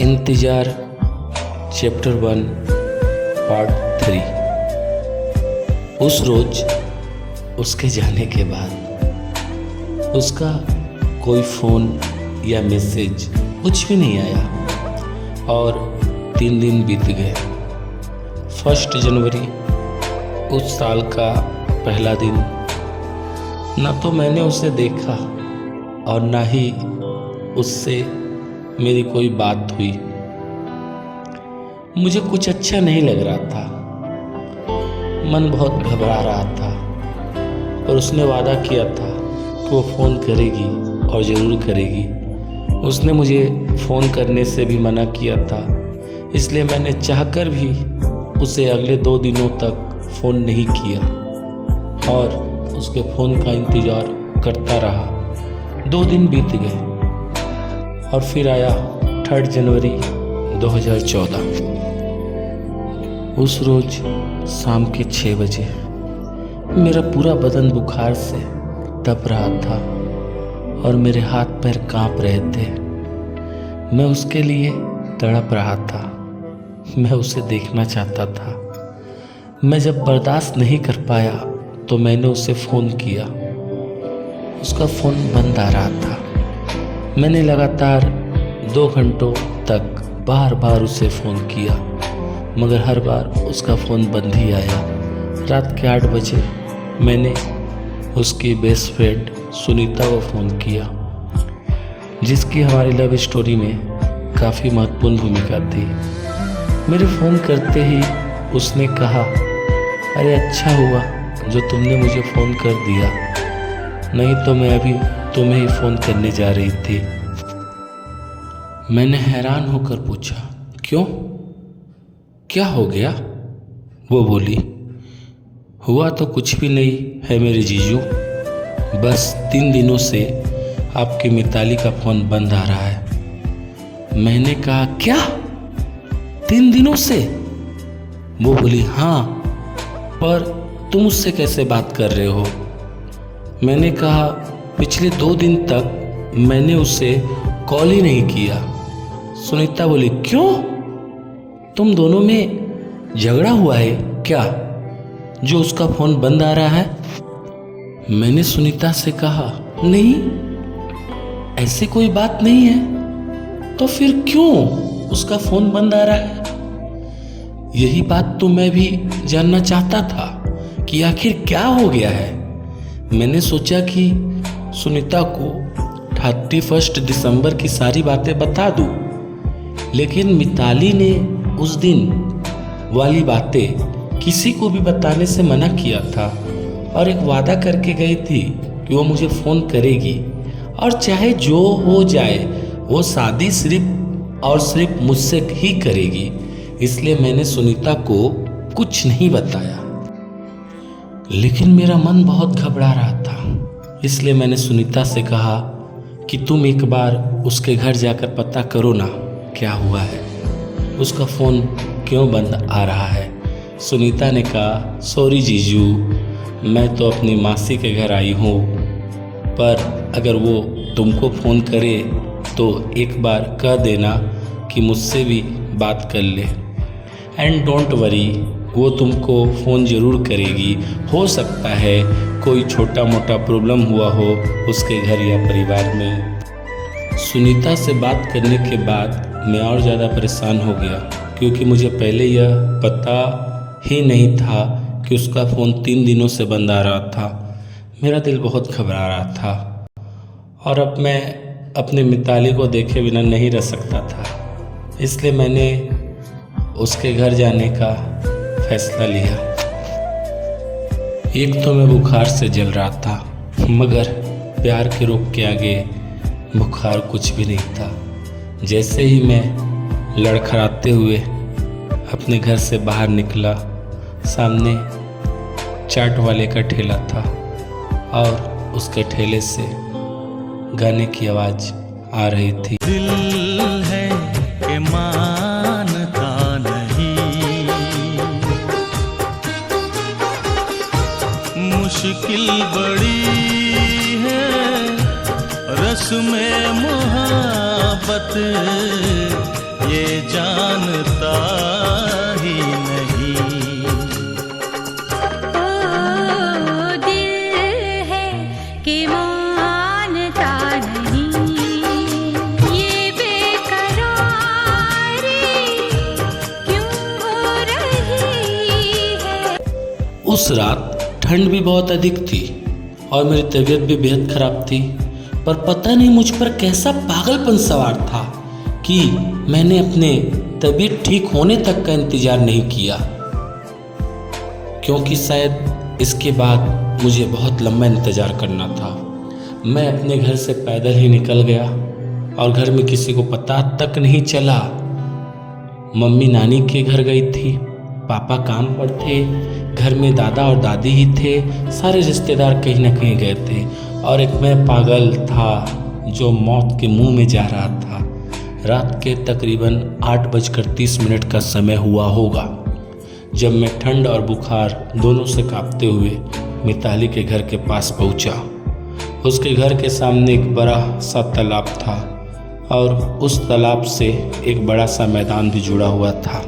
इंतज़ार chapter 1 part 3। उस रोज़ उसके जाने के बाद उसका कोई फ़ोन या मैसेज कुछ भी नहीं आया और 3 दिन बीत गए। 1 जनवरी उस साल का पहला दिन, ना तो मैंने उसे देखा और ना ही उससे मेरी कोई बात हुई। मुझे कुछ अच्छा नहीं लग रहा था, मन बहुत घबरा रहा था। और उसने वादा किया था कि वो फ़ोन करेगी और ज़रूर करेगी। उसने मुझे फ़ोन करने से भी मना किया था, इसलिए मैंने चाहकर भी उसे अगले 2 दिनों तक फ़ोन नहीं किया और उसके फ़ोन का इंतज़ार करता रहा। 2 दिन बीत गए और फिर आया 3 जनवरी 2014। उस रोज़ शाम के 6 बजे मेरा पूरा बदन बुखार से तप रहा था और मेरे हाथ पैर कांप रहे थे। मैं उसके लिए तड़प रहा था, मैं उसे देखना चाहता था। मैं जब बर्दाश्त नहीं कर पाया तो मैंने उसे फ़ोन किया। उसका फ़ोन बंद आ रहा था। मैंने लगातार 2 घंटों तक बार बार उसे फ़ोन किया, मगर हर बार उसका फ़ोन बंद ही आया। रात के 8 बजे मैंने उसकी बेस्ट फ्रेंड सुनीता को फ़ोन किया, जिसकी हमारी लव स्टोरी में काफ़ी महत्वपूर्ण भूमिका थी। मेरे फ़ोन करते ही उसने कहा, अरे अच्छा हुआ जो तुमने मुझे फ़ोन कर दिया, नहीं तो मैं अभी तुम्हें ही फ़ोन करने जा रही थी। मैंने हैरान होकर पूछा, क्यों, क्या हो गया? वो बोली, हुआ तो कुछ भी नहीं है मेरे जीजू, बस 3 दिनों से आपकी मिताली का फ़ोन बंद आ रहा है। मैंने कहा, क्या 3 दिनों से? वो बोली, हाँ, पर तुम उससे कैसे बात कर रहे हो? मैंने कहा, पिछले 2 दिन तक मैंने उसे कॉल ही नहीं किया। सुनीता बोली, क्यों, तुम दोनों में झगड़ा हुआ है क्या, जो उसका फ़ोन बंद आ रहा है? मैंने सुनीता से कहा, नहीं, ऐसी कोई बात नहीं है। तो फिर क्यों उसका फ़ोन बंद आ रहा है? यही बात तो मैं भी जानना चाहता था कि आखिर क्या हो गया है। मैंने सोचा कि सुनीता को 31 दिसंबर की सारी बातें बता दूं, लेकिन मिताली ने उस दिन वाली बातें किसी को भी बताने से मना किया था और एक वादा करके गई थी कि वो मुझे फ़ोन करेगी और चाहे जो हो जाए वो शादी सिर्फ और सिर्फ मुझसे ही करेगी। इसलिए मैंने सुनीता को कुछ नहीं बताया, लेकिन मेरा मन बहुत घबरा रहा था। इसलिए मैंने सुनीता से कहा कि तुम एक बार उसके घर जाकर पता करो ना क्या हुआ है, उसका फ़ोन क्यों बंद आ रहा है। सुनीता ने कहा, सॉरी जीजू, मैं तो अपनी मासी के घर आई हूँ, पर अगर वो तुमको फ़ोन करे तो एक बार कह देना कि मुझसे भी बात कर ले। एंड डोंट वरी, वो तुमको फ़ोन ज़रूर करेगी। हो सकता है कोई छोटा मोटा प्रॉब्लम हुआ हो उसके घर या परिवार में। सुनीता से बात करने के बाद मैं और ज़्यादा परेशान हो गया, क्योंकि मुझे पहले यह पता ही नहीं था कि उसका फ़ोन 3 दिनों से बंद आ रहा था। मेरा दिल बहुत घबरा रहा था और अब मैं अपने मिताली को देखे बिना नहीं रह सकता था। इसलिए मैंने उसके घर जाने का फैसला लिया। एक तो मैं बुखार से जल रहा था, मगर प्यार के रोग के आगे बुखार कुछ भी नहीं था। जैसे ही मैं लड़खड़ाते हुए अपने घर से बाहर निकला, सामने चाट वाले का ठेला था और उसके ठेले से गाने की आवाज़ आ रही थी। दिल है कि मानता नहीं, मुश्किल बड़ी है रस्म मोहब्बत ये जानता ही नहीं। ओ दिल है कि मानता नहीं, ये बेकरारी क्यों हो रही है। उस रात ठंड भी बहुत अधिक थी और मेरी तबीयत भी बेहद खराब थी, पर पता नहीं मुझ पर कैसा पागलपन सवार था कि मैंने अपने तबीयत ठीक होने तक का इंतज़ार नहीं किया, क्योंकि शायद इसके बाद मुझे बहुत लंबा इंतज़ार करना था। मैं अपने घर से पैदल ही निकल गया और घर में किसी को पता तक नहीं चला। मम्मी नानी के घर गई थी, पापा काम पर थे, घर में दादा और दादी ही थे, सारे रिश्तेदार कहीं ना कहीं गए थे और एक मैं पागल था जो मौत के मुंह में जा रहा था। रात के तकरीबन 8:30 का समय हुआ होगा जब मैं ठंड और बुखार दोनों से कांपते हुए मिताली के घर के पास पहुंचा। उसके घर के सामने एक बड़ा सा तालाब था और उस तालाब से एक बड़ा सा मैदान भी जुड़ा हुआ था।